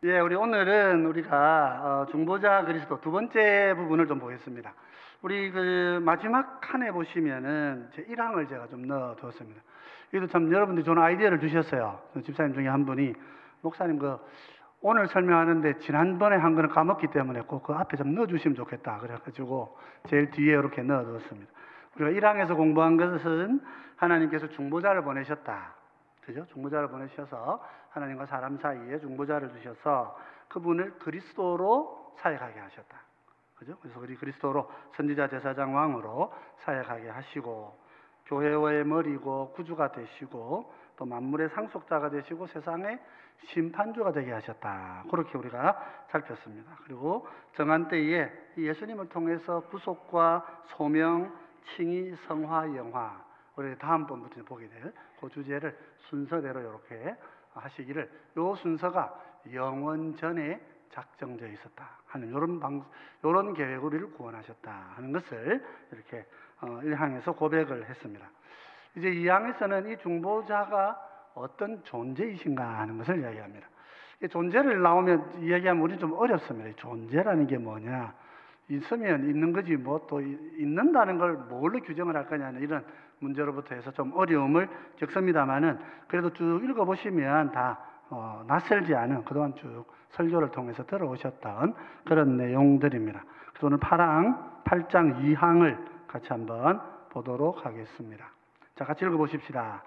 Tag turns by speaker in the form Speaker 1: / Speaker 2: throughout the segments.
Speaker 1: 예, 우리 오늘은 우리가 중보자 그리스도 두 번째 부분을 좀 보겠습니다. 우리 그 마지막 칸에 보시면은 제 1항을 제가 좀 넣어두었습니다. 이것도 참 여러분들이 좋은 아이디어를 주셨어요. 집사님 중에 한 분이 목사님 오늘 설명하는데 지난번에 한 거는 까먹기 때문에 꼭 그 앞에 좀 넣어주시면 좋겠다. 그래가지고 제일 뒤에 이렇게 넣어두었습니다. 우리가 1항에서 공부한 것은 하나님께서 중보자를 보내셨다. 그죠? 중보자를 보내셔서 하나님과 사람 사이에 중보자를 주셔서 그분을 그리스도로 사역하게 하셨다. 그죠? 그래서 우리 그리스도로 선지자, 제사장, 왕으로 사역하게 하시고 교회의 머리고 구주가 되시고 또 만물의 상속자가 되시고 세상의 심판주가 되게 하셨다. 그렇게 우리가 살폈습니다. 그리고 정한 때에 예수님을 통해서 구속과 소명, 칭의, 성화, 영화 우리 다음번부터 보게 될 그 주제를 순서대로 이렇게 하시기를 이 순서가 영원 전에 작정되어 있었다 하는 이런 계획으로 우리를 구원하셨다 하는 것을 이렇게 1항에서 고백을 했습니다. 이제 2항에서는 이 중보자가 어떤 존재이신가 하는 것을 이야기합니다. 이 존재를 이야기하면 우리 좀 어렵습니다. 존재라는 게 뭐냐? 있으면 있는 거지 뭐 또 있는다는 걸 뭘로 규정을 할 거냐는 이런 문제로부터 해서 좀 어려움을 겪습니다만은 그래도 쭉 읽어보시면 다 낯설지 않은 그동안 쭉 설교를 통해서 들어오셨던 그런 내용들입니다. 그래서 오늘 8장 2항을 같이 한번 보도록 하겠습니다. 자, 같이 읽어보십시다.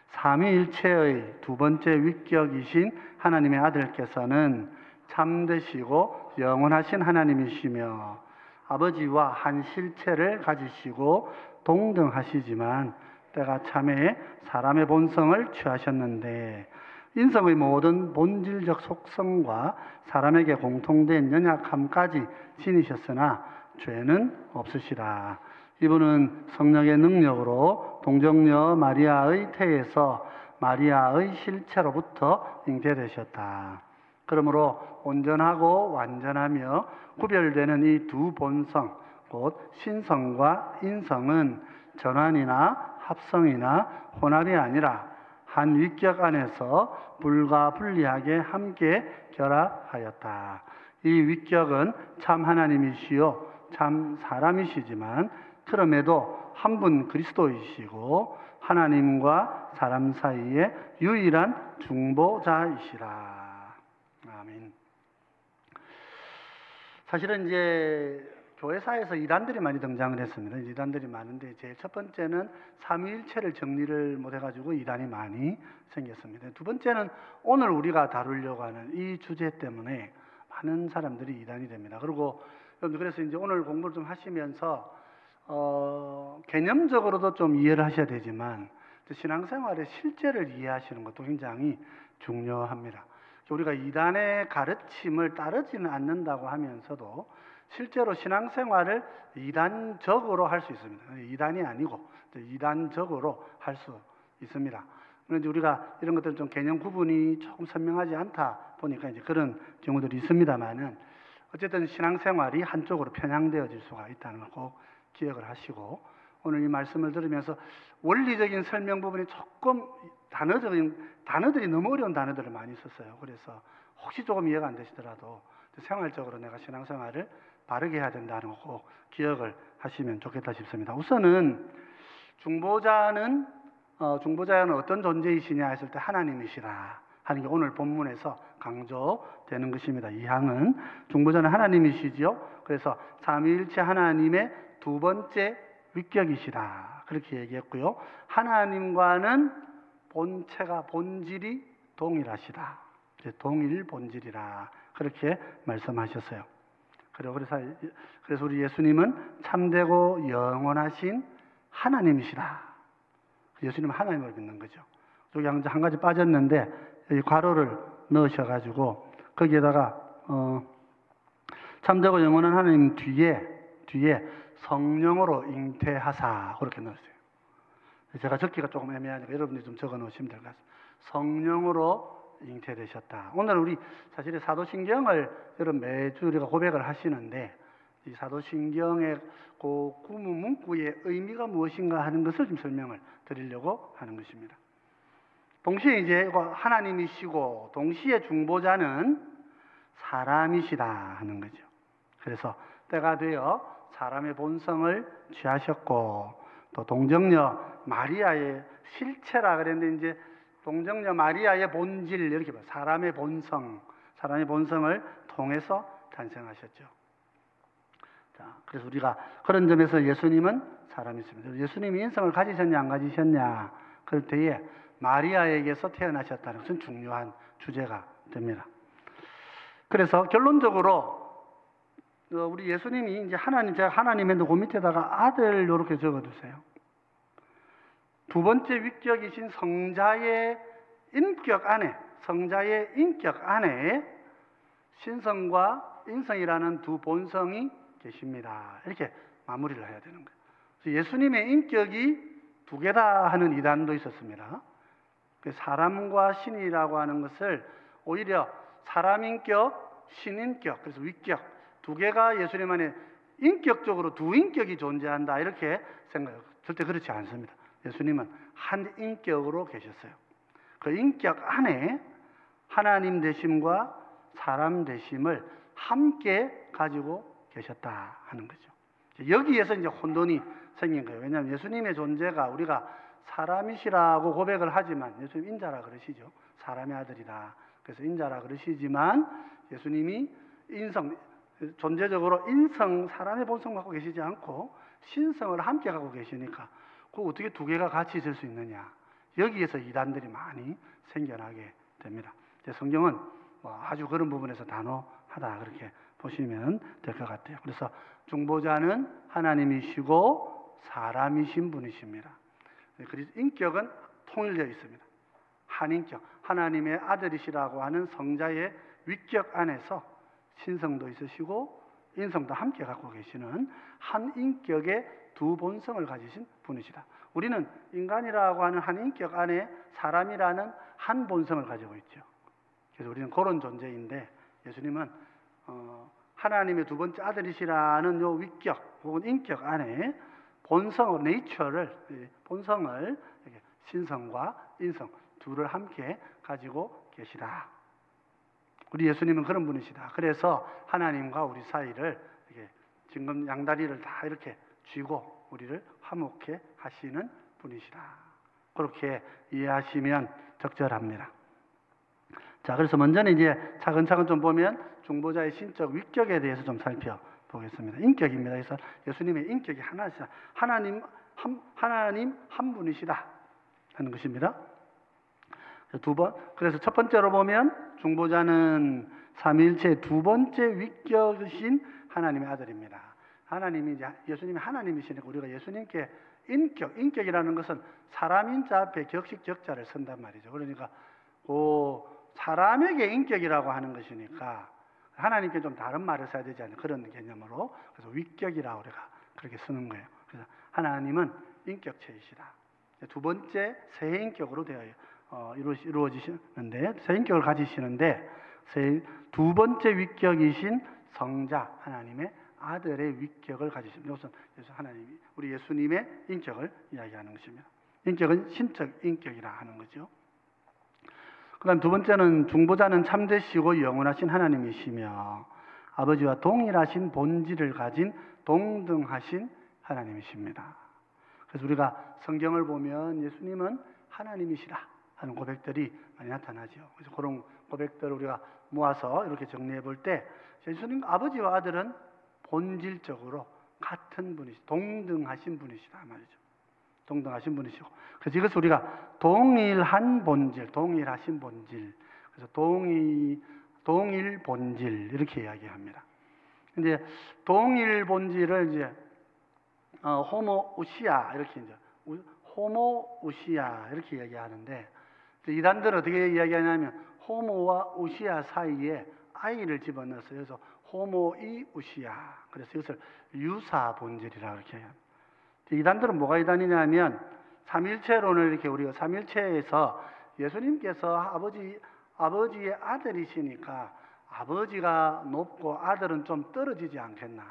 Speaker 1: 삼위일체의 두 번째 위격이신 하나님의 아들께서는 참되시고 영원하신 하나님이시며 아버지와 한 실체를 가지시고 동등하시지만 때가 참에 사람의 본성을 취하셨는데 인성의 모든 본질적 속성과 사람에게 공통된 연약함까지 지니셨으나 죄는 없으시라. 이분은 성령의 능력으로 동정녀 마리아의 태에서 마리아의 실체로부터 잉태되셨다. 그러므로 온전하고 완전하며 구별되는 이 두 본성, 곧 신성과 인성은 전환이나 합성이나 혼합이 아니라 한 위격 안에서 불가분리하게 함께 결합하였다. 이 위격은 참 하나님이시요 참 사람이시지만 그럼에도 한 분 그리스도이시고 하나님과 사람 사이의 유일한 중보자이시라. 아멘. 사실은 이제 교회사에서 이단들이 많이 등장을 했습니다. 이단들이 많은데 제일 첫 번째는 삼위일체를 정리를 못해가지고 이단이 많이 생겼습니다. 두 번째는 오늘 우리가 다루려고 하는 이 주제 때문에 많은 사람들이 이단이 됩니다. 그리고 그래서 이제 오늘 공부를 좀 하시면서 개념적으로도 좀 이해를 하셔야 되지만 신앙생활의 실제를 이해하시는 것도 굉장히 중요합니다. 우리가 이단의 가르침을 따르지는 않는다고 하면서도 실제로 신앙생활을 이단적으로 할 수 있습니다. 이단이 아니고 이단적으로 할 수 있습니다. 그런데 우리가 이런 것들은 좀 개념 구분이 조금 선명하지 않다 보니까 이제 그런 경우들이 있습니다만은 어쨌든 신앙생활이 한쪽으로 편향되어질 수가 있다는 걸 꼭 기억을 하시고 오늘 이 말씀을 들으면서 원리적인 설명 부분이 조금 단어들이 너무 어려운 단어들을 많이 썼어요. 그래서 혹시 조금 이해가 안 되시더라도 생활적으로 내가 신앙생활을 바르게 해야 된다는 거 꼭 기억을 하시면 좋겠다 싶습니다. 우선은 중보자는 어떤 존재이시냐 했을 때 하나님이시라 하는 게 오늘 본문에서 강조되는 것입니다. 이 항은 중보자는 하나님이시죠. 그래서 삼위일체 하나님의 두 번째 위격이시라 그렇게 얘기했고요. 하나님과는 본질이 동일하시다. 동일 본질이라 그렇게 말씀하셨어요. 그래서 우리 예수님은 참되고 영원하신 하나님이시다. 예수님은 하나님을 믿는 거죠. 여기 한 가지 빠졌는데 여기 괄호를 넣으셔가지고 거기에다가 참되고 영원한 하나님 뒤에 성령으로 잉태하사 그렇게 넣었어요. 제가 적기가 조금 애매하니까 여러분들이 좀 적어 놓으시면 될 것 같습니다. 성령으로 잉태되셨다. 오늘 우리 사실 사도신경을 여러분 매주 우리가 고백을 하시는데 이 사도신경의 그 구문 문구의 의미가 무엇인가 하는 것을 좀 설명을 드리려고 하는 것입니다. 동시에 이제 하나님이시고 동시에 중보자는 사람이시다 하는 거죠. 그래서 때가 되어 사람의 본성을 취하셨고, 또 동정녀 마리아의 실체라 그랬는데, 이제 동정녀 마리아의 본질, 이렇게 봐요. 사람의 본성을 통해서 탄생하셨죠. 자, 그래서 우리가 그런 점에서 예수님은 사람이십니다. 예수님이 인성을 가지셨냐 안 가지셨냐, 그럴 때에 마리아에게서 태어나셨다는 것은 중요한 주제가 됩니다. 그래서 결론적으로 우리 예수님이 이제 제가 하나님의 그 밑에다가 아들 이렇게 적어두세요. 두 번째 위격이신 성자의 인격 안에 신성과 인성이라는 두 본성이 계십니다. 이렇게 마무리를 해야 되는 거예요. 그래서 예수님의 인격이 두 개다 하는 이단도 있었습니다. 사람과 신이라고 하는 것을 오히려 사람인격, 신인격, 그래서 위격 두 개가 예수님 안에 인격적으로 두 인격이 존재한다 이렇게 생각해요. 절대 그렇지 않습니다. 예수님은 한 인격으로 계셨어요. 그 인격 안에 하나님 되심과 사람 되심을 함께 가지고 계셨다 하는 거죠. 여기에서 이제 혼돈이 생긴 거예요. 왜냐하면 예수님의 존재가 우리가 사람이시라고 고백을 하지만, 예수님 인자라 그러시죠. 사람의 아들이다. 그래서 인자라 그러시지만 예수님이 존재적으로 사람의 본성 갖고 계시지 않고 신성을 함께 갖고 계시니까 그 어떻게 두 개가 같이 있을 수 있느냐. 여기에서 이단들이 많이 생겨나게 됩니다. 성경은 아주 그런 부분에서 단호하다 그렇게 보시면 될 것 같아요. 그래서 중보자는 하나님이시고 사람이신 분이십니다. 그래서 인격은 통일되어 있습니다. 한인격, 하나님의 아들이시라고 하는 성자의 위격 안에서 신성도 있으시고 인성도 함께 갖고 계시는 한 인격의 두 본성을 가지신 분이시다. 우리는 인간이라고 하는 한 인격 안에 사람이라는 한 본성을 가지고 있죠. 그래서 우리는 그런 존재인데, 예수님은 하나님의 두 번째 아들이시라는 요 위격 혹은 인격 안에 본성을 신성과 인성 둘을 함께 가지고 계시다. 우리 예수님은 그런 분이시다. 그래서 하나님과 우리 사이를 이렇게 지금 양다리를 다 이렇게 쥐고 우리를 화목해 하시는 분이시다. 그렇게 이해하시면 적절합니다. 자, 그래서 먼저는 이제 차근차근 좀 보면 중보자의 신적 위격에 대해서 좀 살펴보겠습니다. 인격입니다. 그래서 예수님의 인격이 하나시다. 하나님 한 분이시다 하는 것입니다. 그래서 첫 번째로 보면 중보자는 삼위일체의 두 번째 위격이신 하나님의 아들입니다. 예수님이 하나님이시니까 우리가 예수님께 인격이라는 것은 사람인 자 앞에 격식 적자를 쓴단 말이죠. 그러니까 사람에게 인격이라고 하는 것이니까 하나님께 좀 다른 말을 써야 되지 않는 그런 개념으로, 그래서 위격이라고 우리가 그렇게 쓰는 거예요. 그래서 하나님은 인격체이시다. 두 번째 세인격으로 되어 이루어지시는데, 세인격을 가지시는데 두 번째 위격이신 성자 하나님의 아들의 위격을 가지십니다. 이것은 우리 예수님의 인격을 이야기하는 것입니다. 인격은 신적 인격이라 하는 거죠. 그 다음 두 번째는 중보자는 참되시고 영원하신 하나님이시며 아버지와 동일하신 본질을 가진 동등하신 하나님이십니다. 그래서 우리가 성경을 보면 예수님은 하나님이시라 하는 고백들이 많이 나타나죠. 그래서 그런 고백들을 우리가 모아서 이렇게 정리해 볼 때, 예수님 아버지와 아들은 본질적으로 같은 분이시고 동등하신 분이시다 말이죠. 동등하신 분이시고, 그래서 이것을 우리가 동일한 본질, 동일하신 본질, 그래서 동일 본질 이렇게 이야기합니다. 이제 동일 본질을 이제 호모우시아 이렇게 이야기하는데, 이단들은 어떻게 이야기하냐면 호모와 우시아 사이에 아이를 집어넣었어요. 그래서 호모이우시아, 그래서 이것을 유사 본질이라고 이렇게 해요. 이단들은 뭐가 이단이냐면 삼일체론을 이렇게 우리가 삼일체에서 예수님께서 아버지의 아들이시니까 아버지가 높고 아들은 좀 떨어지지 않겠나.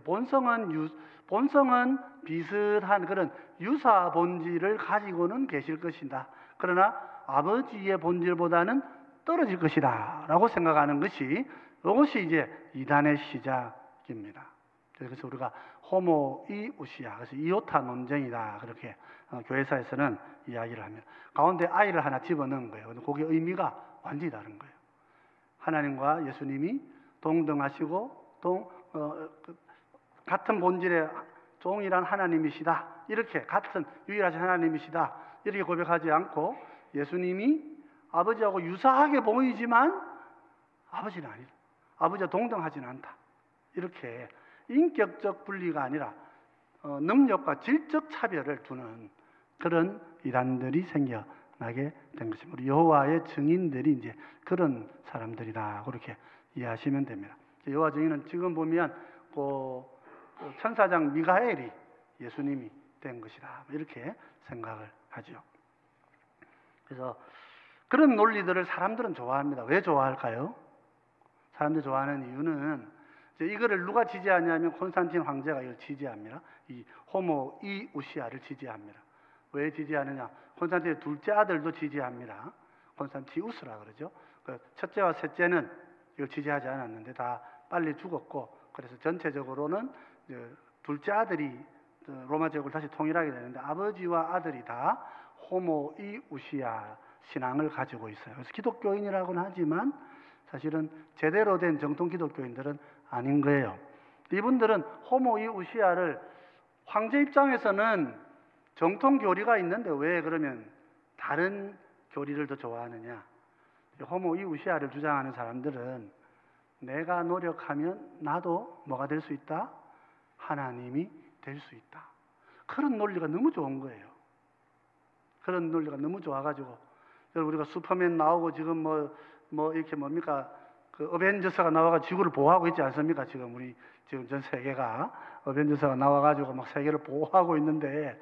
Speaker 1: 본성은 비슷한 그런 유사 본질을 가지고는 계실 것이다. 그러나 아버지의 본질보다는 떨어질 것이다 라고 생각하는 것이, 이것이 이제 이단의 시작입니다. 그래서 우리가 호모이우시아, 그래서 이오타 논쟁이다, 그렇게 교회사에서는 이야기를 합니다. 가운데 아이를 하나 집어넣은 거예요. 근데 그게 의미가 완전히 다른 거예요. 하나님과 예수님이 동등하시고 같은 본질의 동일한 하나님이시다, 이렇게 같은 유일하신 하나님이시다, 이렇게 고백하지 않고 예수님이 아버지하고 유사하게 보이지만 아버지는 아니다, 아버지와 동등하지는 않다, 이렇게 인격적 분리가 아니라 능력과 질적 차별을 두는 그런 이단들이 생겨나게 된 것입니다. 우리 여호와의 증인들이 이제 그런 사람들이다, 그렇게 이해하시면 됩니다. 여호와 증인은 지금 보면 천사장 미가엘이 예수님이 된 것이다, 이렇게 생각을 하죠. 그래서 그런 논리들을 사람들은 좋아합니다. 왜 좋아할까요? 사람들이 좋아하는 이유는, 이거를 누가 지지하냐면 콘스탄틴 황제가 이걸 지지합니다. 이 호모이우시아를 지지합니다. 왜 지지하느냐? 콘스탄틴의 둘째 아들도 지지합니다. 콘스탄티우스라 그러죠. 첫째와 셋째는 이걸 지지하지 않았는데 다 빨리 죽었고, 그래서 전체적으로는 둘째 아들이 로마 제국을 다시 통일하게 되는데, 아버지와 아들이 다 호모이우시아 신앙을 가지고 있어요. 그래서 기독교인이라고는 하지만 사실은 제대로 된 정통 기독교인들은 아닌 거예요. 이분들은 호모이우시아를, 황제 입장에서는 정통 교리가 있는데 왜 그러면 다른 교리를 더 좋아하느냐? 호모이우시아를 주장하는 사람들은 내가 노력하면 나도 뭐가 될 수 있다? 하나님이 될 수 있다. 그런 논리가 너무 좋은 거예요. 그런 논리가 너무 좋아가지고, 우리가 슈퍼맨 나오고 지금 뭐 이렇게 뭡니까? 어벤져스가 나와가 지구를 보호하고 있지 않습니까? 지금 전 세계가 어벤져스가 나와가지고 막 세계를 보호하고 있는데,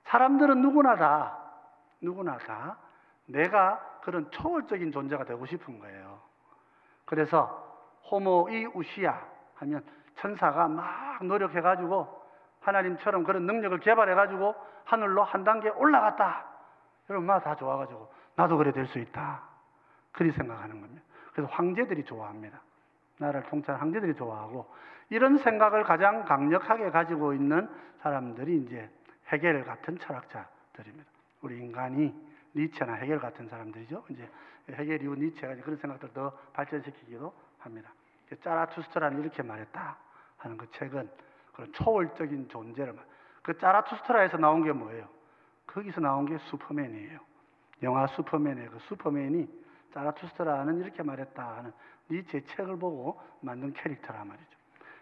Speaker 1: 사람들은 누구나 다 내가 그런 초월적인 존재가 되고 싶은 거예요. 그래서 호모이우시아 하면 천사가 막 노력해가지고 하나님처럼 그런 능력을 개발해가지고 하늘로 한 단계 올라갔다, 여러분 막 다 좋아가지고 나도 그래 될 수 있다, 그리 생각하는 겁니다. 그래서 황제들이 좋아합니다. 나라를 통치하는 황제들이 좋아하고, 이런 생각을 가장 강력하게 가지고 있는 사람들이 이제 헤겔 같은 철학자들입니다. 우리 인간이 니체나 헤겔 같은 사람들이죠. 이제 헤겔 이후 니체가 그런 생각들을 더 발전시키기도 합니다. 자라투스트라는 이렇게 말했다 하는 그 책은 그런 초월적인 존재를, 그 자라투스트라에서 나온 게 뭐예요? 거기서 나온 게 슈퍼맨이에요. 영화 슈퍼맨의 그 슈퍼맨이 자라투스트라는 이렇게 말했다 하는 니체의 책을 보고 만든 캐릭터란 말이죠.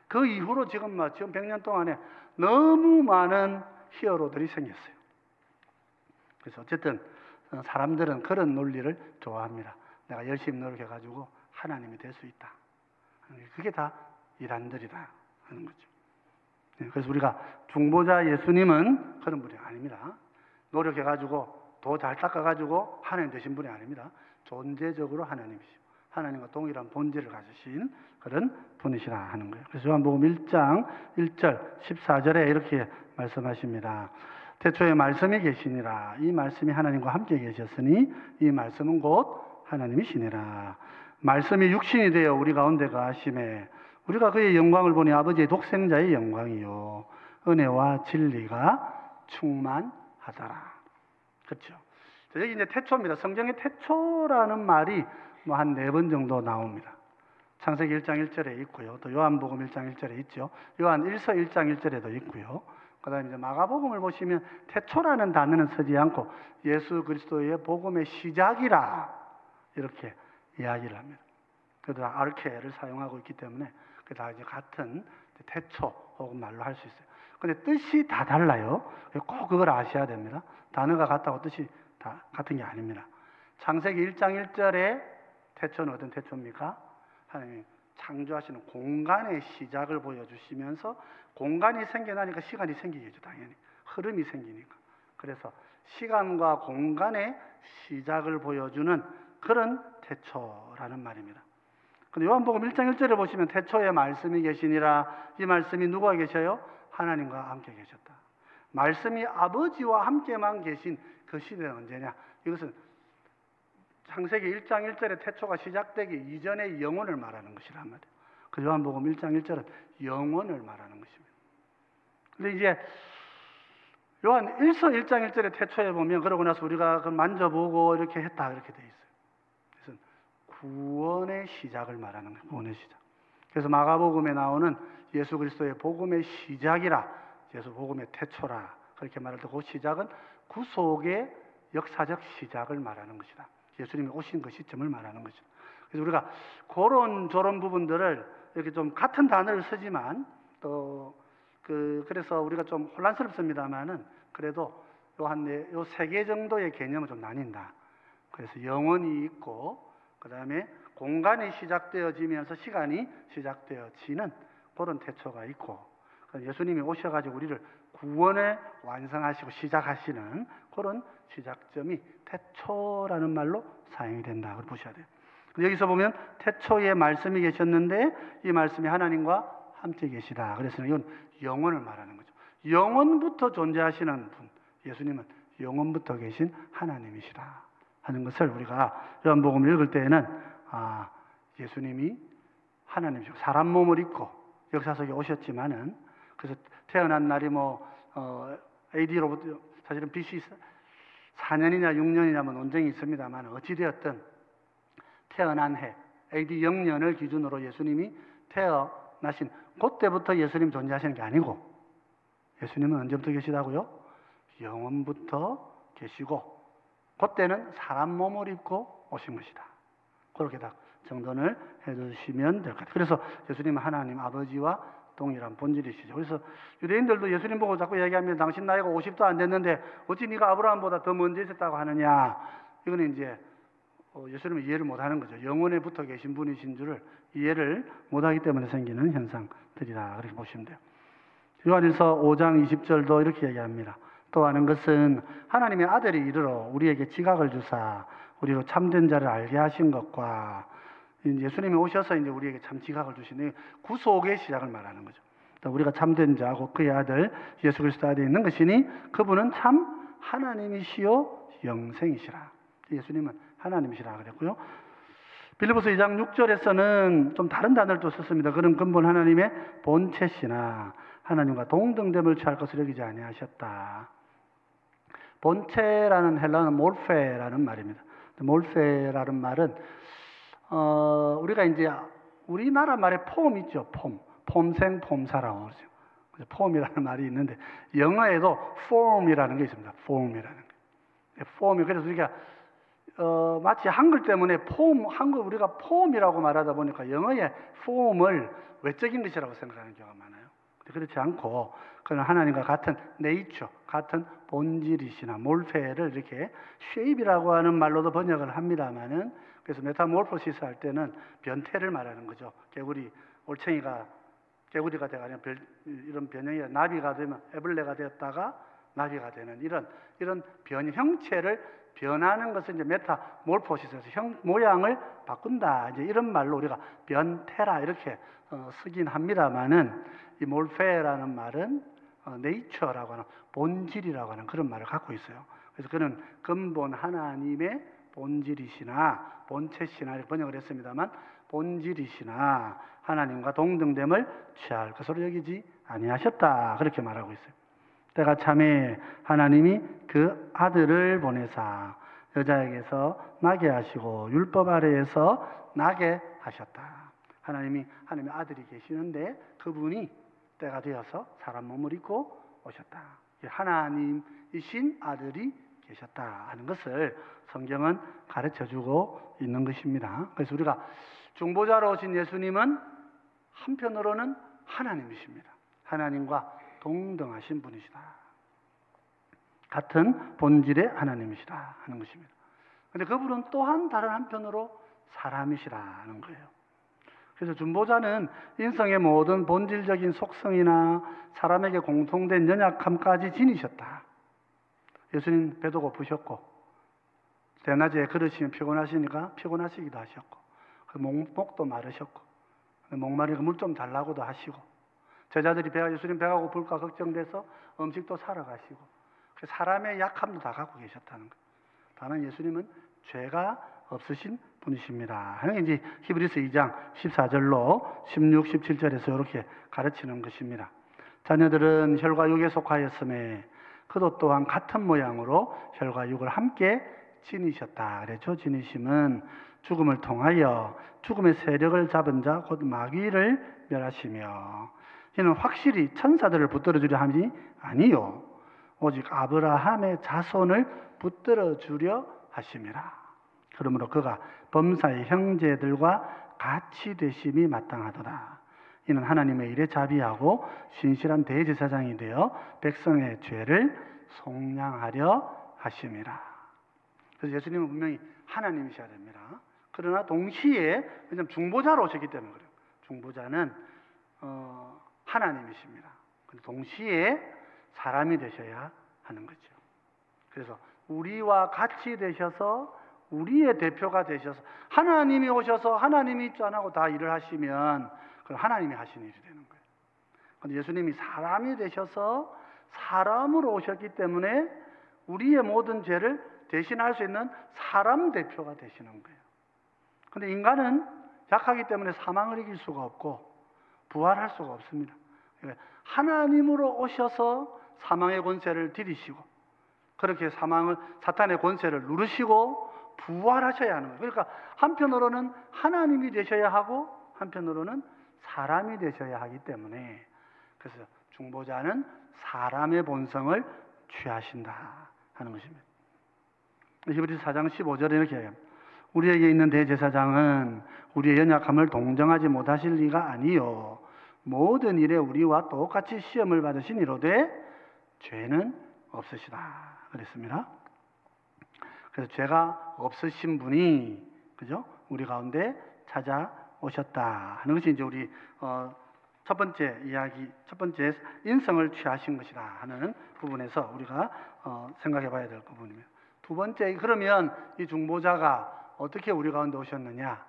Speaker 1: 그 이후로 지금 100년 동안에 너무 많은 히어로들이 생겼어요. 그래서 어쨌든 사람들은 그런 논리를 좋아합니다. 내가 열심히 노력해가지고 하나님이 될 수 있다. 그게 다 이단들이다 하는 거죠. 그래서 우리가 중보자 예수님은 그런 분이 아닙니다. 노력해가지고 도 잘 닦아가지고 하나님 되신 분이 아닙니다. 존재적으로 하나님이시고 하나님과 동일한 본질을 가지신 그런 분이시라 하는 거예요. 그래서 요한복음 1장 1절 14절에 이렇게 말씀하십니다. 태초에 말씀이 계시니라. 이 말씀이 하나님과 함께 계셨으니 이 말씀은 곧 하나님이시니라. 말씀이 육신이 되어 우리 가운데 거하심에 우리가 그의 영광을 보니 아버지의 독생자의 영광이요 은혜와 진리가 충만하더라. 그렇죠. 여기 이제 태초입니다. 성경에 태초라는 말이 한 4번 정도 나옵니다. 창세기 1장 1절에 있고요. 또 요한복음 1장 1절에 있죠. 요한 1서 1장 1절에도 있고요. 그 다음에 이제 마가복음을 보시면 태초라는 단어는 쓰지 않고 예수 그리스도의 복음의 시작이라 이렇게 이야기를 합니다. 그래도 아르케를 사용하고 있기 때문에 그 다 이제 같은 태초 혹은 말로 할 수 있어요. 근데 뜻이 다 달라요. 꼭 그걸 아셔야 됩니다. 단어가 같다고 뜻이 다 같은 게 아닙니다. 창세기 1장 1절에 태초는 어떤 태초입니까? 하나님이 창조하시는 공간의 시작을 보여주시면서 공간이 생겨나니까 시간이 생기겠죠. 당연히 흐름이 생기니까. 그래서 시간과 공간의 시작을 보여주는 그런 태초라는 말입니다. 근데 요한복음 1장 1절에 보시면 태초에 말씀이 계시니라. 이 말씀이 누구와 계셔요? 하나님과 함께 계셨다. 말씀이 아버지와 함께만 계신 그 시대는 언제냐? 이것은 창세기 1장 1절에 태초가 시작되기 이전의 영혼을 말하는 것이란 말이에요. 그 요한복음 1장 1절은 영혼을 말하는 것입니다. 근데 이제 요한 1서 1장 1절에 태초에 보면 그러고 나서 우리가 그 만져보고 이렇게 했다 이렇게 돼 있어요. 그래서 구원의 시작을 말하는 거예요. 구원의 시작. 그래서 마가복음에 나오는 예수 그리스도의 복음의 시작이라, 예수 복음의 태초라 그렇게 말할 때 그 시작은 구속의 역사적 시작을 말하는 것이다. 예수님이 오신 그 시점을 말하는 것이다. 그래서 우리가 그런 저런 부분들을 이렇게 좀 같은 단어를 쓰지만 또 그래서 우리가 좀 혼란스럽습니다만은 그래도 요 세 개 정도의 개념을 좀 나뉜다. 그래서 영혼이 있고 그 다음에 공간이 시작되어지면서 시간이 시작되어지는 그런 태초가 있고, 예수님이 오셔가지고 우리를 구원에 완성하시고 시작하시는 그런 시작점이 태초라는 말로 사용이 된다. 그걸 보셔야 돼요. 여기서 보면 태초에 말씀이 계셨는데 이 말씀이 하나님과 함께 계시다. 그래서 이건 영혼을 말하는 거죠. 영혼부터 존재하시는 분, 예수님은 영혼부터 계신 하나님이시다 하는 것을 우리가 요한복음 읽을 때에는 예수님이 하나님이시고 사람 몸을 입고 역사 속에 오셨지만은, 그래서 태어난 날이 AD로부터 사실은 BC 4년이냐 6년이냐면 논쟁이 있습니다만 어찌되었든 태어난 해 AD 0년을 기준으로 예수님이 태어나신 그때부터 예수님 존재하시는 게 아니고, 예수님은 언제부터 계시다고요? 영원부터 계시고 그때는 사람 몸을 입고 오신 것이다. 그렇게 딱 정돈을 해주시면 될 것 같아요. 그래서 예수님은 하나님 아버지와 동일한 본질이시죠. 그래서 유대인들도 예수님 보고 자꾸 얘기합니다. 당신 나이가 50도 안 됐는데 어찌 네가 아브라함보다 더 먼저 있었다고 하느냐. 이거는 이제 예수님은 이해를 못하는 거죠. 영원에 붙어 계신 분이신 줄을 이해를 못하기 때문에 생기는 현상들이다. 그렇게 보시면 돼요. 요한일서 5장 20절도 이렇게 얘기합니다. 또 아는 것은 하나님의 아들이 이르러 우리에게 지각을 주사 우리로 참된 자를 알게 하신 것과, 예수님이 오셔서 이제 우리에게 참 지각을 주시는 구속의 시작을 말하는 거죠. 우리가 참된 자고 그의 아들 예수 그리스도 안에 있는 것이니 그분은 참 하나님이시요 영생이시라. 예수님은 하나님이시라 그랬고요. 빌립보서 2장 6절에서는 좀 다른 단어를 또 썼습니다. 그는 근본 하나님의 본체시나 하나님과 동등됨을 취할 것을 여기지 아니하셨다. 본체라는 헬라어는 몰페라는 말입니다. 몰페라는 말은 우리가 이제 우리나라 말에 폼 있죠. 폼생 폼사라고 그러죠. 폼이라는 말이 있는데 영어에도 form이라는 게 있습니다. form이라는 게. form이 그래서 우리가 마치 한글 때문에 한글 우리가 폼이라고 말하다 보니까 영어의 form을 외적인 것이라고 생각하는 경우가 많아요. 그렇지 않고 그는 하나님과 같은 네이처, 같은 본질이시나 몰페를 이렇게 쉐입이라고 하는 말로도 번역을 합니다만은, 그래서 메타몰포시스 할 때는 변태를 말하는 거죠. 올챙이가 개구리가 되거나 이런 변형이 나비가 되면 애벌레가 되었다가 나비가 되는 이런 형체를 변하는 것을 이제 메타몰포시스에서 모양을 바꾼다. 이제 이런 말로 우리가 변태라 이렇게 쓰긴 합니다만은, 이 몰페라는 말은 네이처라고 하는 본질이라고 하는 그런 말을 갖고 있어요. 그래서 그는 근본 하나님의 본질이시나 본체시나 이렇게 번역을 했습니다만, 본질이시나 하나님과 동등됨을 취할 것으로 여기지 아니하셨다 그렇게 말하고 있어요. 때가 참에 하나님이 그 아들을 보내사 여자에게서 나게 하시고 율법 아래에서 나게 하셨다. 하나님의 아들이 계시는데 그분이 때가 되어서 사람 몸을 입고 오셨다. 하나님이신 아들이 계셨다 하는 것을 성경은 가르쳐주고 있는 것입니다. 그래서 우리가 중보자로 오신 예수님은 한편으로는 하나님이십니다. 하나님과 동등하신 분이시다. 같은 본질의 하나님이시다 하는 것입니다. 그런데 그분은 또한 다른 한편으로 사람이시라는 거예요. 그래서 중보자는 인성의 모든 본질적인 속성이나 사람에게 공통된 연약함까지 지니셨다. 예수님 배도 고프셨고 대낮에 걸으시면 피곤하시니까 피곤하시기도 하셨고 목도 마르셨고 목마르니까 물 좀 달라고도 하시고, 제자들이 예수님 배가 고플까 걱정돼서 음식도 사러 가시고, 사람의 약함도 다 갖고 계셨다는 거예요. 다만 예수님은 죄가 없으신 분이십니다 하는 게 이제 히브리서 2장 14절로 16, 17절에서 이렇게 가르치는 것입니다. 자녀들은 혈과 육에 속하였음에 그도 또한 같은 모양으로 혈과 육을 함께 지니셨다 그랬죠. 지니심은 죽음을 통하여 죽음의 세력을 잡은 자 곧 마귀를 멸하시며 이는 확실히 천사들을 붙들어 주려 함이 아니요 오직 아브라함의 자손을 붙들어 주려 하심이라. 그러므로 그가 범사의 형제들과 같이 되심이 마땅하도다. 이는 하나님의 일에 자비하고 신실한 대제사장이 되어 백성의 죄를 속량하려 하심이라. 그래서 예수님은 분명히 하나님이셔야 됩니다. 그러나 동시에 왜냐하면 중보자로 오셨기 때문에 그래요. 중보자는 하나님이십니다. 동시에 사람이 되셔야 하는 거죠. 그래서 우리와 같이 되셔서 우리의 대표가 되셔서 하나님이 오셔서 하나님이 있지 않고 다 일을 하시면 그럼 하나님이 하신 일이 되는 거예요. 그런데 예수님이 사람이 되셔서 사람으로 오셨기 때문에 우리의 모든 죄를 대신할 수 있는 사람 대표가 되시는 거예요. 그런데 인간은 약하기 때문에 사망을 이길 수가 없고 부활할 수가 없습니다. 하나님으로 오셔서 사망의 권세를 들이시고 그렇게 사탄의 권세를 누르시고 부활하셔야 하는 거예요. 그러니까 한편으로는 하나님이 되셔야 하고 한편으로는 사람이 되셔야 하기 때문에 그래서 중보자는 사람의 본성을 취하신다 하는 것입니다. 히브리서 4장 15절에 이렇게 해요. 우리에게 있는 대제사장은 우리의 연약함을 동정하지 못하실 리가 아니요 모든 일에 우리와 똑같이 시험을 받으신 이로되 죄는 없으시다 그랬습니다. 그래서 죄가 없으신 분이 그죠? 우리 가운데 찾아오셨다 하는 것이 이제 우리 첫 번째 이야기, 첫 번째 인성을 취하신 것이다 하는 부분에서 우리가 생각해 봐야 될 부분입니다. 두 번째, 그러면 이 중보자가 어떻게 우리 가운데 오셨느냐?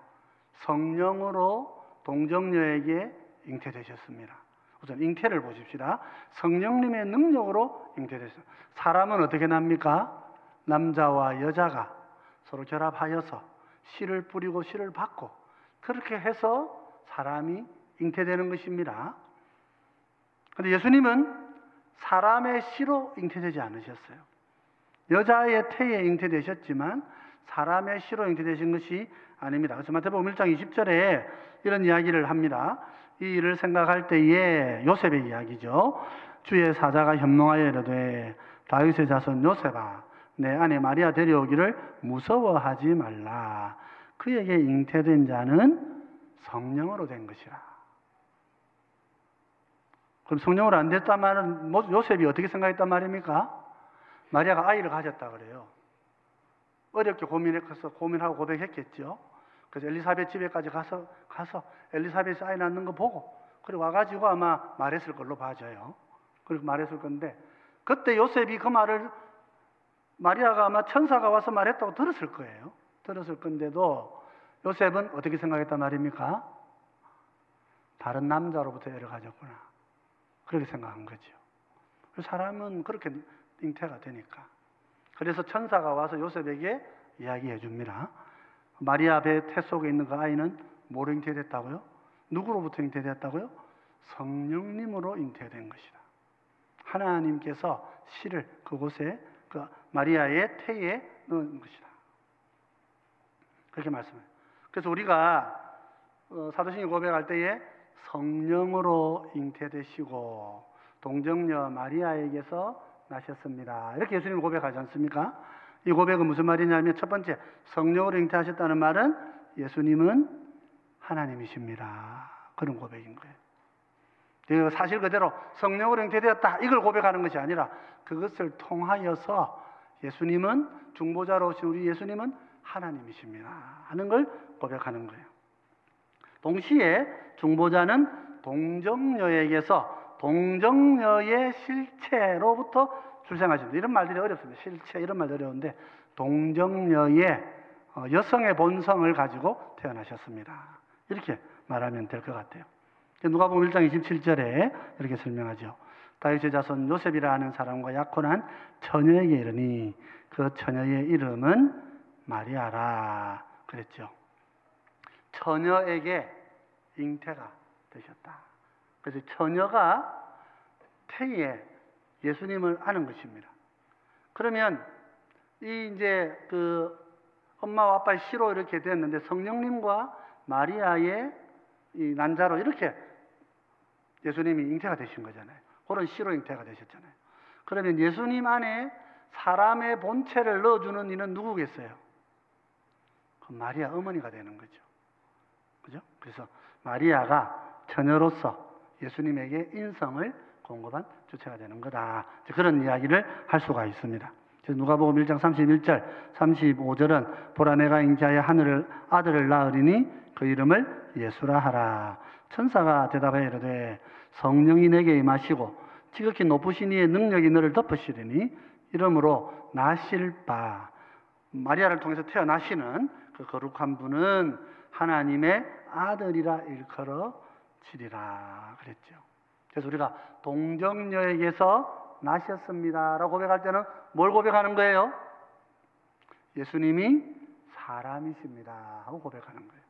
Speaker 1: 성령으로 동정녀에게 잉태되셨습니다. 우선 잉태를 보십시다. 성령님의 능력으로 잉태되셨습니다. 사람은 어떻게 납니까? 남자와 여자가 서로 결합하여서 씨를 뿌리고 씨를 받고 그렇게 해서 사람이 잉태되는 것입니다. 그런데 예수님은 사람의 씨로 잉태되지 않으셨어요. 여자의 태에 잉태되셨지만 사람의 씨로 잉태되신 것이 아닙니다. 그래서 마태복음 1장 20절에 이런 이야기를 합니다. 이 일을 생각할 때에 요셉의 이야기죠. 주의 사자가 현몽하여 이르되 다윗의 자손 요셉아 내 아내 마리아 데려오기를 무서워하지 말라. 그에게 잉태된 자는 성령으로 된 것이라. 그럼 성령으로 안 됐단 말은 요셉이 어떻게 생각했단 말입니까? 마리아가 아이를 가졌다 그래요. 어렵게 고민하고 고백했겠죠. 그래서 엘리사벳 집에까지 가서 엘리사벳이 아이 낳는 거 보고 그리고 와가지고 아마 말했을 걸로 봐져요. 그리고 말했을 건데 그때 요셉이 그 말을 마리아가 아마 천사가 와서 말했다고 들었을 거예요. 들었을 건데도 요셉은 어떻게 생각했단 말입니까? 다른 남자로부터 애를 가졌구나. 그렇게 생각한 거죠. 사람은 그렇게 잉태가 되니까. 그래서 천사가 와서 요셉에게 이야기해 줍니다. 마리아 배 태 속에 있는 그 아이는 뭐로 잉태됐다고요? 누구로부터 잉태됐다고요? 성령님으로 잉태된 것이다. 하나님께서 씨를 그곳에 그 마리아의 태에 넣은 것이다. 그렇게 말씀해요. 그래서 우리가 사도신경 고백할 때에 성령으로 잉태되시고 동정녀 마리아에게서 나셨습니다. 이렇게 예수님 고백하지 않습니까? 이 고백은 무슨 말이냐면 첫 번째 성령으로 잉태하셨다는 말은 예수님은 하나님이십니다. 그런 고백인 거예요. 사실 그대로 성령으로 잉태되었다 이걸 고백하는 것이 아니라 그것을 통하여서 예수님은 중보자로 오신 우리 예수님은 하나님이십니다 하는 걸 고백하는 거예요. 동시에 중보자는 동정녀에게서 동정녀의 실체로부터 출생하십니다. 이런 말들이 어렵습니다. 실체 이런 말들이 어려운데 동정녀의 여성의 본성을 가지고 태어나셨습니다. 이렇게 말하면 될 것 같아요. 누가복음 1장 27절에 이렇게 설명하죠. 다윗의 자손 요셉이라 하는 사람과 약혼한 처녀에게 이르니 그 처녀의 이름은 마리아라. 그랬죠. 처녀에게 잉태가 되셨다. 그래서 처녀가 태에 예수님을 아는 것입니다. 그러면 이 이제 그 엄마와 아빠의 시로 이렇게 됐는데 성령님과 마리아의 이 난자로 이렇게 예수님이 잉태가 되신 거잖아요. 그런 시로 잉태가 되셨잖아요. 그러면 예수님 안에 사람의 본체를 넣어주는 이는 누구겠어요? 그 마리아 어머니가 되는 거죠. 그죠? 그래서 마리아가 처녀로서 예수님에게 인성을 공급한 주체가 되는 거다. 그런 이야기를 할 수가 있습니다. 그래서 누가복음 1장 31절, 35절은 보라 내가 잉태하여 하늘을 아들을 낳으리니 그 이름을 예수라 하라. 천사가 대답하여 이르되 성령이 내게 임하시고 지극히 높으신 이의 능력이 너를 덮으시리니 이러므로 나실 바 마리아를 통해서 태어나시는 그 거룩한 분은 하나님의 아들이라 일컬어지리라 그랬죠. 그래서 우리가 동정녀에게서 나셨습니다라고 고백할 때는 뭘 고백하는 거예요? 예수님이 사람이십니다 하고 고백하는 거예요.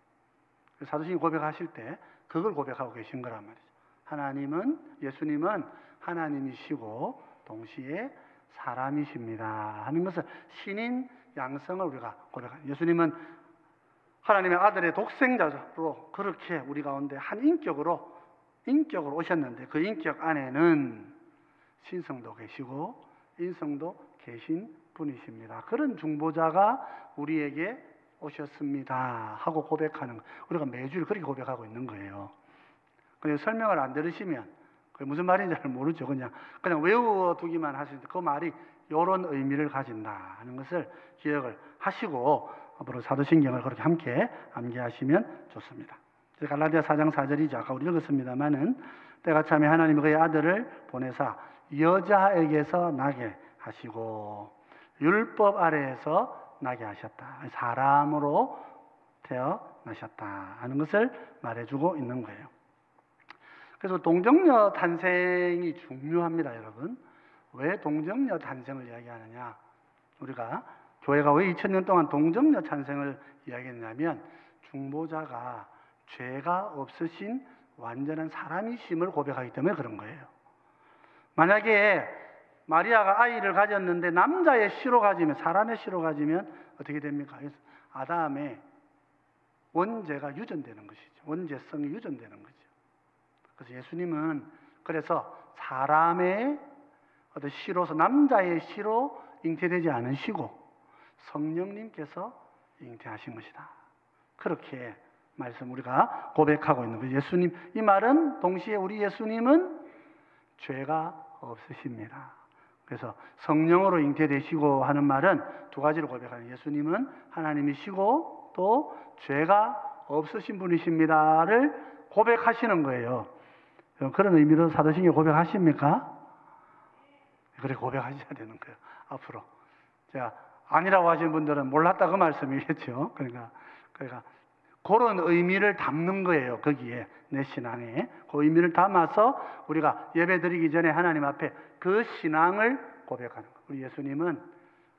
Speaker 1: 사도신이 고백하실 때 그걸 고백하고 계신 거란 말이죠. 예수님은 하나님이시고 동시에 사람이십니다 하는 것을 신인 양성을 우리가 고백합니다. 예수님은 하나님의 아들의 독생자로 그렇게 우리 가운데 한 인격으로 오셨는데 그 인격 안에는 신성도 계시고 인성도 계신 분이십니다. 그런 중보자가 우리에게 오셨습니다 하고 고백하는 거. 우리가 매주 그렇게 고백하고 있는 거예요. 그래서 설명을 안 들으시면 그게 무슨 말인지 잘 모르죠. 그냥 외워두기만 하시는데 그 말이 이런 의미를 가진다 하는 것을 기억을 하시고 앞으로 사도신경을 그렇게 함께 암기하시면 좋습니다. 갈라디아 4장 4절이죠. 아까 우리 읽었습니다마는 때가 참에 하나님이 그의 아들을 보내사 여자에게서 나게 하시고 율법 아래에서 나게 하셨다. 사람으로 태어나셨다 하는 것을 말해주고 있는 거예요. 그래서 동정녀 탄생이 중요합니다, 여러분. 왜 동정녀 탄생을 이야기하느냐? 우리가 교회가 왜 2000년 동안 동정녀 탄생을 이야기했냐면 중보자가 죄가 없으신 완전한 사람이심을 고백하기 때문에 그런 거예요. 만약에 마리아가 아이를 가졌는데 남자의 씨로 가지면, 사람의 씨로 가지면 어떻게 됩니까? 그래서 아담의 원죄가 유전되는 것이죠. 원죄성이 유전되는 거죠. 그래서 예수님은 그래서 사람의 어떤 씨로서, 남자의 씨로 잉태되지 않으시고 성령님께서 잉태하신 것이다. 그렇게 말씀 우리가 고백하고 있는 거예요. 예수님, 이 말은 동시에 우리 예수님은 죄가 없으십니다. 그래서 성령으로 잉태되시고 하는 말은 두 가지를 고백하는, 예수님은 하나님이시고 또 죄가 없으신 분이십니다를 고백하시는 거예요. 그런 의미로 사도신경 고백하십니까? 그래, 고백하셔야 되는 거예요. 앞으로 제가 아니라고 하시는 분들은 몰랐다 그 말씀이겠죠. 그러니까 그런 의미를 담는 거예요. 거기에 내 신앙에 그 의미를 담아서 우리가 예배드리기 전에 하나님 앞에 그 신앙을 고백하는 거예요. 우리 예수님은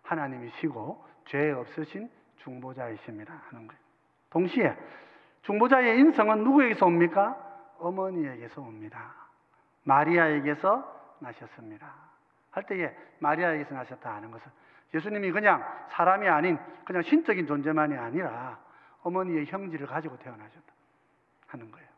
Speaker 1: 하나님이시고 죄 없으신 중보자이십니다 하는 거예요. 동시에 중보자의 인성은 누구에게서 옵니까? 어머니에게서 옵니다. 마리아에게서 나셨습니다 할 때에 마리아에게서 나셨다 하는 것은 예수님이 그냥 사람이 아닌 그냥 신적인 존재만이 아니라 어머니의 형질을 가지고 태어나셨다 하는 거예요.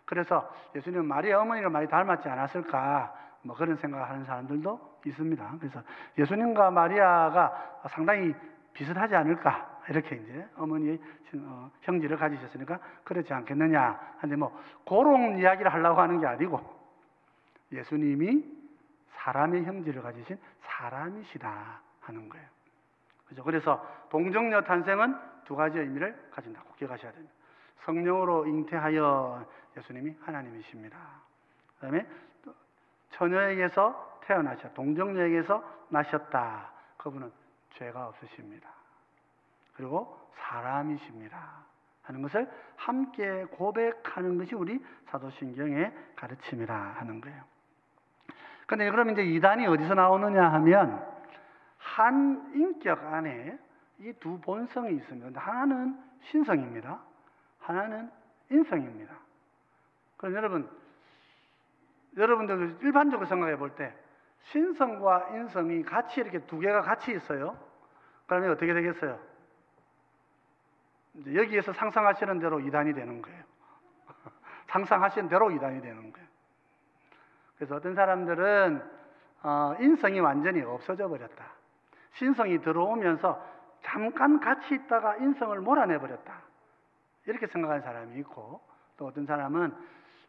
Speaker 1: 그래서 예수님은 마리아 어머니를 많이 닮았지 않았을까, 뭐 그런 생각을 하는 사람들도 있습니다. 그래서 예수님과 마리아가 상당히 비슷하지 않을까, 이렇게 이제 어머니의 형질을 가지셨으니까 그렇지 않겠느냐 하는데, 뭐 그런 이야기를 하려고 하는 게 아니고 예수님이 사람의 형질을 가지신 사람이시다 하는 거예요. 그죠? 그래서 동정녀 탄생은 두 가지 의미를 가진다고 기억하셔야 됩니다. 성령으로 잉태하여 예수님이 하나님이십니다. 그 다음에 처녀에게서 태어나셨다, 동정녀에게서 나셨다, 그분은 죄가 없으십니다. 그리고 사람이십니다 하는 것을 함께 고백하는 것이 우리 사도신경의 가르침이라 하는 거예요. 그런데 그럼 이제 이단이 어디서 나오느냐 하면, 한 인격 안에 이 두 본성이 있습니다. 하나는 신성입니다. 하나는 인성입니다. 그럼 여러분들 일반적으로 생각해 볼 때 신성과 인성이 같이 이렇게 두 개가 같이 있어요. 그러면 어떻게 되겠어요? 이제 여기에서 상상하시는 대로 이단이 되는 거예요. 상상하시는 대로 이단이 되는 거예요. 그래서 어떤 사람들은 인성이 완전히 없어져 버렸다. 신성이 들어오면서 잠깐 같이 있다가 인성을 몰아내 버렸다. 이렇게 생각하는 사람이 있고, 또 어떤 사람은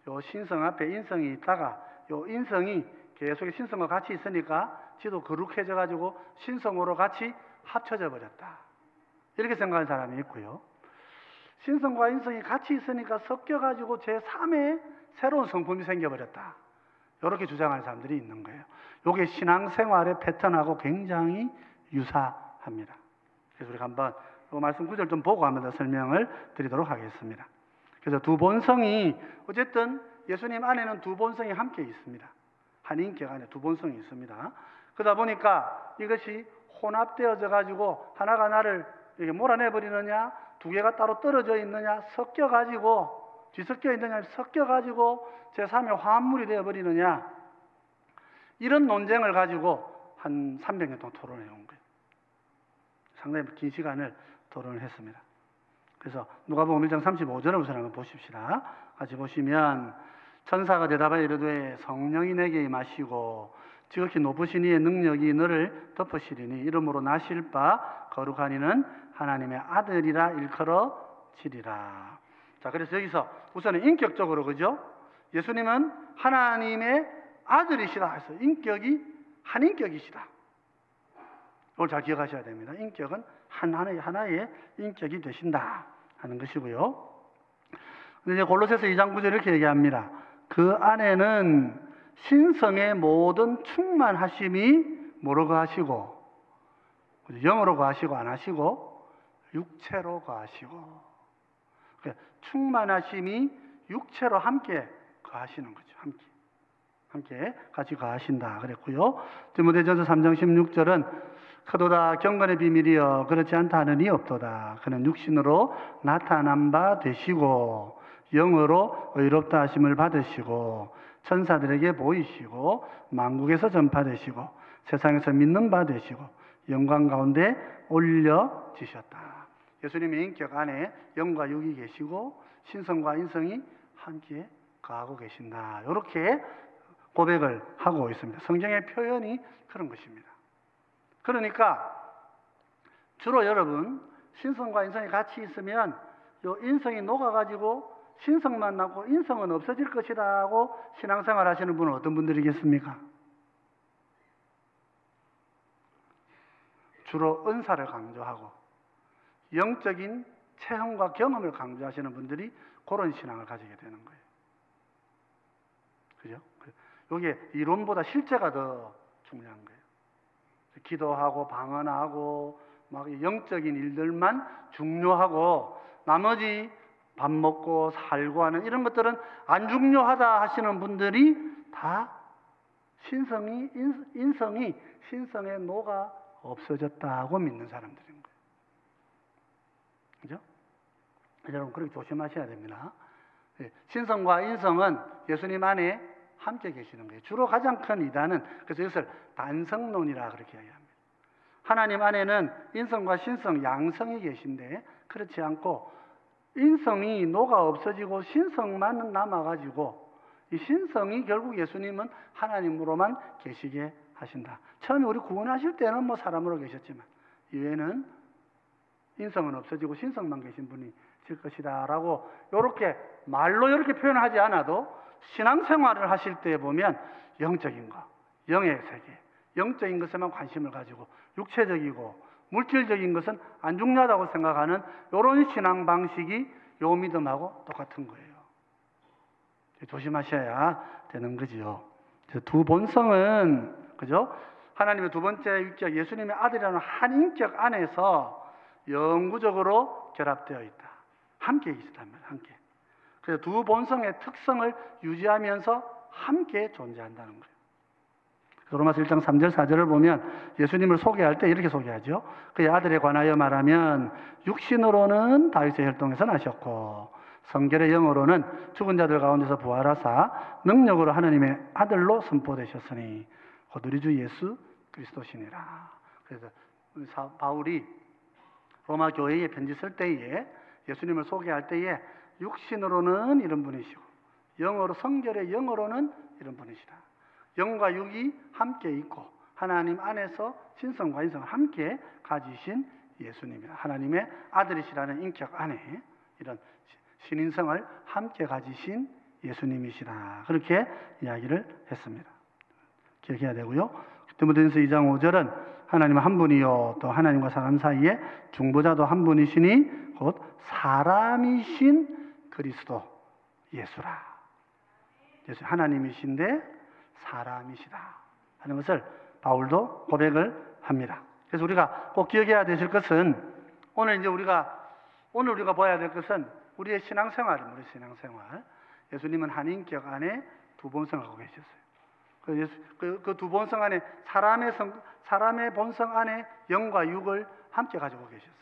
Speaker 1: 요 신성 앞에 인성이 있다가 요 인성이 계속 신성과 같이 있으니까 지도 거룩해져 가지고 신성으로 같이 합쳐져 버렸다. 이렇게 생각하는 사람이 있고요. 신성과 인성이 같이 있으니까 섞여 가지고 제3의 새로운 성품이 생겨 버렸다. 이렇게 주장하는 사람들이 있는 거예요. 이게 신앙생활의 패턴하고 굉장히 유사합니다. 그래서 우리가 한번 이 말씀 구절 좀 보고 한번 더 설명을 드리도록 하겠습니다. 그래서 두 본성이 어쨌든 예수님 안에는 두 본성이 함께 있습니다. 한 인격 안에 두 본성이 있습니다. 그러다 보니까 이것이 혼합되어져 가지고 하나가 나를 이렇게 몰아내 버리느냐, 두 개가 따로 떨어져 있느냐, 섞여 가지고 뒤섞여 있느냐, 섞여 가지고 제3의 화합물이 되어 버리느냐, 이런 논쟁을 가지고 한 300년 동안 토론해 온 거예요. 상당히 긴 시간을 토론을 했습니다. 그래서 누가복음 1장 35절을 한번 보십시다. 같이 보시면 천사가 대답하여 이르되 성령이 내게 임하시고 지극히 높으신 이의 능력이 너를 덮으시리니 이름으로 나실 바 거룩한 이는 하나님의 아들이라 일컬어지리라. 자, 그래서 여기서 우선은 인격적으로, 그죠? 예수님은 하나님의 아들이시다 해서 인격이 한 인격이시다. 이걸 잘 기억하셔야 됩니다. 인격은 하나의 인격이 되신다 하는 것이고요. 근데 이제 골로새서 2장 9절 이렇게 얘기합니다. 그 안에는 신성의 모든 충만하심이 뭐로 거하시고, 영으로 거하시고 안 하시고 육체로 거하시고, 충만하심이 육체로 함께 거하시는 거죠. 함께 같이 거하신다 그랬고요. 디모데전서 3장 16절은 크도다 경건의 비밀이여 그렇지 않다 하는 이 없도다. 그는 육신으로 나타난 바 되시고 영으로 의롭다 하심을 받으시고 천사들에게 보이시고 만국에서 전파되시고 세상에서 믿는 바 되시고 영광 가운데 올려지셨다. 예수님의 인격 안에 영과 육이 계시고 신성과 인성이 함께 거하고 계신다. 이렇게 고백을 하고 있습니다. 성경의 표현이 그런 것입니다. 그러니까 주로 여러분 신성과 인성이 같이 있으면 요 인성이 녹아가지고 신성만 남고 인성은 없어질 것이다 하고 신앙생활 하시는 분은 어떤 분들이겠습니까? 주로 은사를 강조하고 영적인 체험과 경험을 강조하시는 분들이 그런 신앙을 가지게 되는 거예요. 그죠? 이게 이론보다 실제가 더 중요한 거예요. 기도하고 방언하고 막 영적인 일들만 중요하고 나머지 밥 먹고 살고 하는 이런 것들은 안 중요하다 하시는 분들이 다 인성이 신성의 노가 없어졌다고 믿는 사람들인 거예요. 그죠? 여러분 그렇게 조심하셔야 됩니다. 신성과 인성은 예수님 안에 함께 계시는 거예요. 주로 가장 큰 이단은 그래서 이것을 단성론이라 그렇게 이야기합니다. 하나님 안에는 인성과 신성, 양성이 계신데 그렇지 않고 인성이 녹아 없어지고 신성만 남아가지고 이 신성이 결국 예수님은 하나님으로만 계시게 하신다. 처음에 우리 구원하실 때는 뭐 사람으로 계셨지만 이후에는 인성은 없어지고 신성만 계신 분이 질 것이다 라고 이렇게 말로 이렇게 표현하지 않아도 신앙생활을 하실 때 보면 영적인 것, 영의 세계, 영적인 것에만 관심을 가지고 육체적이고 물질적인 것은 안 중요하다고 생각하는 이런 신앙 방식이 요 믿음하고 똑같은 거예요. 조심하셔야 되는 거지요. 두 본성은 그죠? 하나님의 두 번째 육적 예수님의 아들이라는 한 인격 안에서 영구적으로 결합되어 있다. 함께 있단 말이에요. 함께. 그래서 두 본성의 특성을 유지하면서 함께 존재한다는 거예요. 로마서 1장 3절 4절을 보면 예수님을 소개할 때 이렇게 소개하죠. 그의 아들에 관하여 말하면 육신으로는 다윗의 혈통에서 나셨고 성결의 영으로는 죽은 자들 가운데서 부활하사 능력으로 하나님의 아들로 선포되셨으니 곧 우리 주 예수 그리스도시니라. 그래서 바울이 로마 교회에 편지 쓸 때에 예수님을 소개할 때에 육신으로는 이런 분이시고 영으로 성결의 영으로는 이런 분이시다. 영과 육이 함께 있고 하나님 안에서 신성과 인성을 함께 가지신 예수님이다. 하나님의 아들이시라는 인격 안에 이런 신인성을 함께 가지신 예수님이시다. 그렇게 이야기를 했습니다. 기억해야 되고요. 디모데전서 2장 5절은 하나님은 한 분이요 또 하나님과 사람 사이에 중보자도 한 분이시니 곧 사람이신 그리스도 예수라. 예수 하나님이신데 사람이시다 하는 것을 바울도 고백을 합니다. 그래서 우리가 꼭 기억해야 되실 것은 오늘 우리가 봐야 될 것은 우리의 신앙생활입니다. 우리 신앙생활. 예수님은 한 인격 안에 두 본성을 갖고 계셨어요. 그 두 본성 안에 사람의 본성 안에 영과 육을 함께 가지고 계셨어요.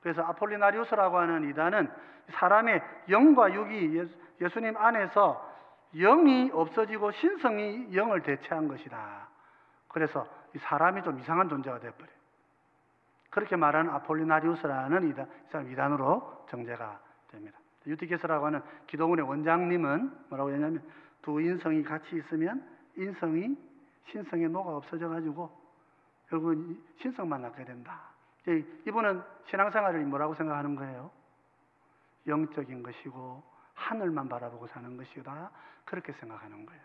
Speaker 1: 그래서 아폴리나리우스라고 하는 이단은 사람의 영과 육이 예수님 안에서 영이 없어지고 신성이 영을 대체한 것이다. 그래서 이 사람이 좀 이상한 존재가 되어버려요. 그렇게 말하는 아폴리나리우스라는 이단으로 정죄가 됩니다. 유티케스라고 하는 기도원의 원장님은 뭐라고 했냐면 두 인성이 같이 있으면 인성이 신성의 노가 없어져가지고 결국은 신성만 낳게 된다. 이분은 신앙생활을 뭐라고 생각하는 거예요? 영적인 것이고 하늘만 바라보고 사는 것이다. 그렇게 생각하는 거예요.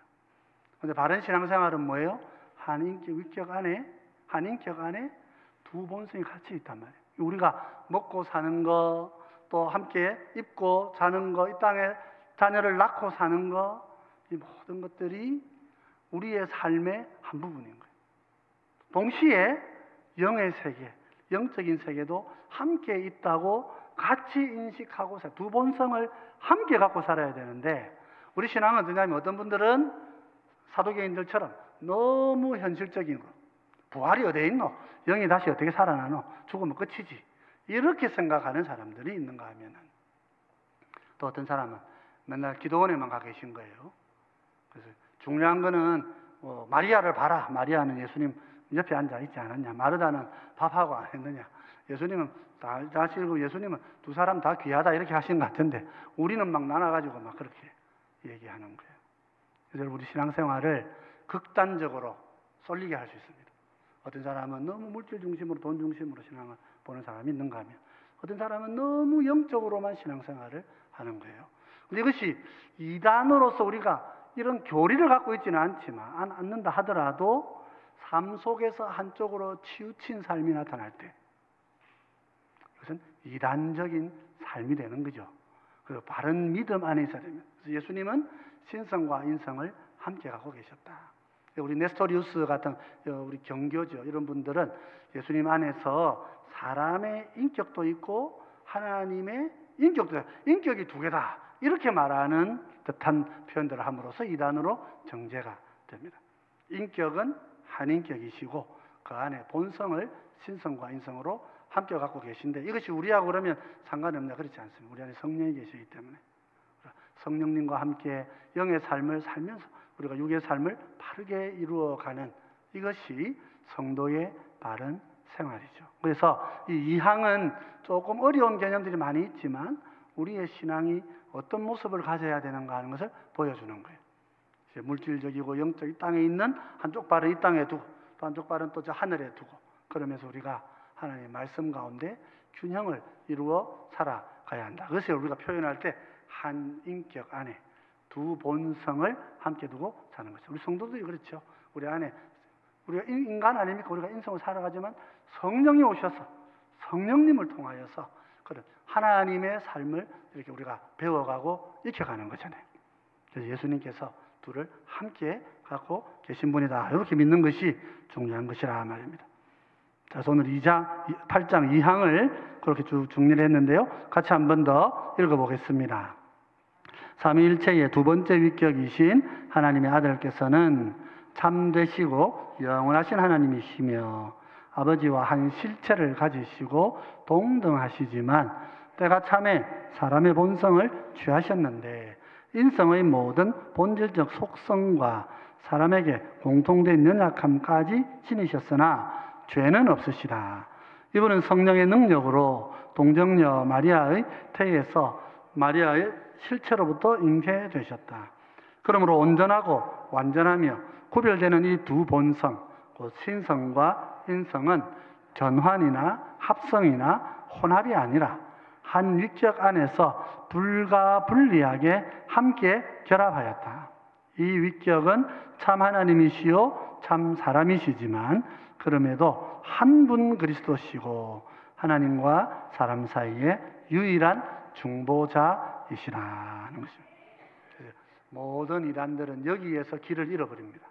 Speaker 1: 그런데 바른 신앙생활은 뭐예요? 한 인격 안에 두 본성이 같이 있단 말이에요. 우리가 먹고 사는 거, 또 함께 입고 자는 거, 이 땅에 자녀를 낳고 사는 거, 이 모든 것들이 우리의 삶의 한 부분인 거예요. 동시에 영의 세계, 영적인 세계도 함께 있다고 같이 인식하고 두 본성을 함께 갖고 살아야 되는데 우리 신앙은 어떠냐면 어떤 분들은 사도계인들처럼 너무 현실적인 거, 부활이 어디에 있노? 영이 다시 어떻게 살아나노? 죽으면 끝이지. 이렇게 생각하는 사람들이 있는가 하면은 또 어떤 사람은 맨날 기도원에만 가 계신 거예요. 그래서 중요한 거는 마리아를 봐라. 마리아는 예수님 옆에 앉아 있지 않았냐? 마르다는 밥하고 안 했느냐? 예수님은 다시고 예수님은 두 사람 다 귀하다 이렇게 하신 것 같은데 우리는 막 나눠가지고 막 그렇게 얘기하는 거예요. 그래서 우리 신앙생활을 극단적으로 쏠리게 할 수 있습니다. 어떤 사람은 너무 물질 중심으로 돈 중심으로 신앙을 보는 사람이 있는가 하면 어떤 사람은 너무 영적으로만 신앙생활을 하는 거예요. 근데 이것이 이단으로서 우리가 이런 교리를 갖고 있지는 않는다 하더라도 삶 속에서 한쪽으로 치우친 삶이 나타날 때 이것은 이단적인 삶이 되는 거죠. 그리고 바른 믿음 안에 있어야 됩니다. 그래서 예수님은 신성과 인성을 함께 갖고 계셨다. 우리 네스토리우스 같은 우리 경교죠. 이런 분들은 예수님 안에서 사람의 인격도 있고 하나님의 인격도 있고 인격이 두 개다. 이렇게 말하는 듯한 표현들을 함으로써 이단으로 정죄가 됩니다. 인격은 한 인격이시고 그 안에 본성을 신성과 인성으로 함께 갖고 계신데 이것이 우리하고 그러면 상관이 없냐? 그렇지 않습니다. 우리 안에 성령이 계시기 때문에 성령님과 함께 영의 삶을 살면서 우리가 육의 삶을 바르게 이루어가는 이것이 성도의 바른 생활이죠. 그래서 이 이항은 조금 어려운 개념들이 많이 있지만 우리의 신앙이 어떤 모습을 가져야 되는가 하는 것을 보여주는 거예요. 물질적이고 영적 이 땅에 있는 한쪽 발은 이 땅에 두고 또 한쪽 발은 또 저 하늘에 두고 그러면서 우리가 하나님의 말씀 가운데 균형을 이루어 살아가야 한다. 그것을 우리가 표현할 때 한 인격 안에 두 본성을 함께 두고 사는 것이죠. 우리 성도들이 그렇죠. 우리 안에 우리가 인간 아닙니까? 우리가 인성을 살아가지만 성령이 오셔서 성령님을 통하여서 그런 하나님의 삶을 이렇게 우리가 배워가고 익혀가는 거잖아요. 그래서 예수님께서 둘을 함께 갖고 계신 분이다. 이렇게 믿는 것이 중요한 것이라 말입니다. 자, 오늘 8장 2항을 그렇게 쭉 정리를 했는데요. 같이 한 번 더 읽어보겠습니다. 삼위일체의 두 번째 위격이신 하나님의 아들께서는 참되시고 영원하신 하나님이시며 아버지와 한 실체를 가지시고 동등하시지만 때가 참에 사람의 본성을 취하셨는데 인성의 모든 본질적 속성과 사람에게 공통된 연약함까지 지니셨으나 죄는 없으시다. 이분은 성령의 능력으로 동정녀 마리아의 태에서 마리아의 실체로부터 잉태되셨다. 그러므로 온전하고 완전하며 구별되는 이 두 본성, 곧 신성과 인성은 전환이나 합성이나 혼합이 아니라 한 위격 안에서 불가분리하게 함께 결합하였다. 이 위격은 참 하나님이시요 참 사람이시지만 그럼에도 한 분 그리스도시고 하나님과 사람 사이의 유일한 중보자이시라는 것입니다. 모든 이단들은 여기에서 길을 잃어버립니다.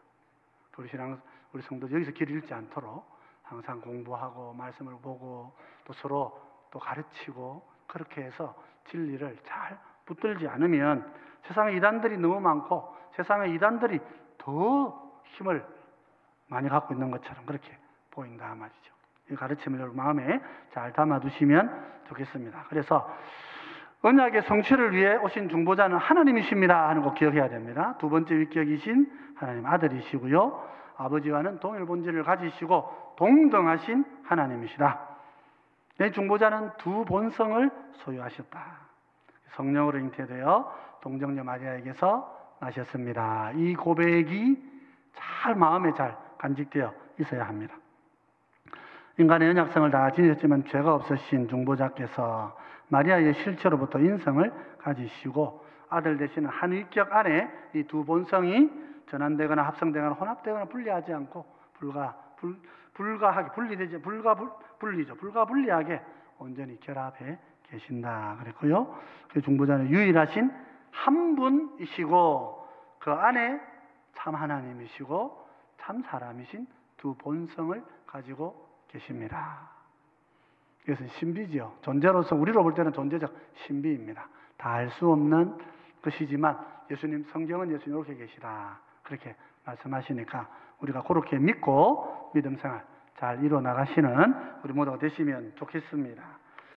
Speaker 1: 우리 성도 여기서 길을 잃지 않도록 항상 공부하고 말씀을 보고 또 서로 또 가르치고 그렇게 해서 진리를 잘 붙들지 않으면 세상에 이단들이 너무 많고 세상에 이단들이 더 힘을 많이 갖고 있는 것처럼 그렇게 보인다 말이죠. 이 가르침을 여러분 마음에 잘 담아두시면 좋겠습니다. 그래서 언약의 성취를 위해 오신 중보자는 하나님이십니다 하는 거 기억해야 됩니다. 두 번째 위격이신 하나님 아들이시고요. 아버지와는 동일 본질을 가지시고 동등하신 하나님이시다. 이 중보자는 두 본성을 소유하셨다. 성령으로 잉태되어 동정녀 마리아에게서 나셨습니다. 이 고백이 잘 마음에 잘 간직되어 있어야 합니다. 인간의 언약성을 다 지니셨지만 죄가 없으신 중보자께서 마리아의 실체로부터 인성을 가지시고 아들 되시는 한 위격 안에 이 두 본성이 전환되거나 합성되거나 혼합되거나 분리하지 않고 불가분리하게 온전히 결합해 계신다 그랬고요. 그 중보자는 유일하신 한 분이시고 그 안에 참 하나님이시고 참 사람이신 두 본성을 가지고 계십니다. 이것은 신비지요. 존재로서 우리로 볼 때는 존재적 신비입니다. 다 알 수 없는 것이지만 예수님 성경은 예수님 이렇게 계시다 그렇게 말씀하시니까 우리가 그렇게 믿고 믿음 생활 잘 이루어 나가시는 우리 모두가 되시면 좋겠습니다.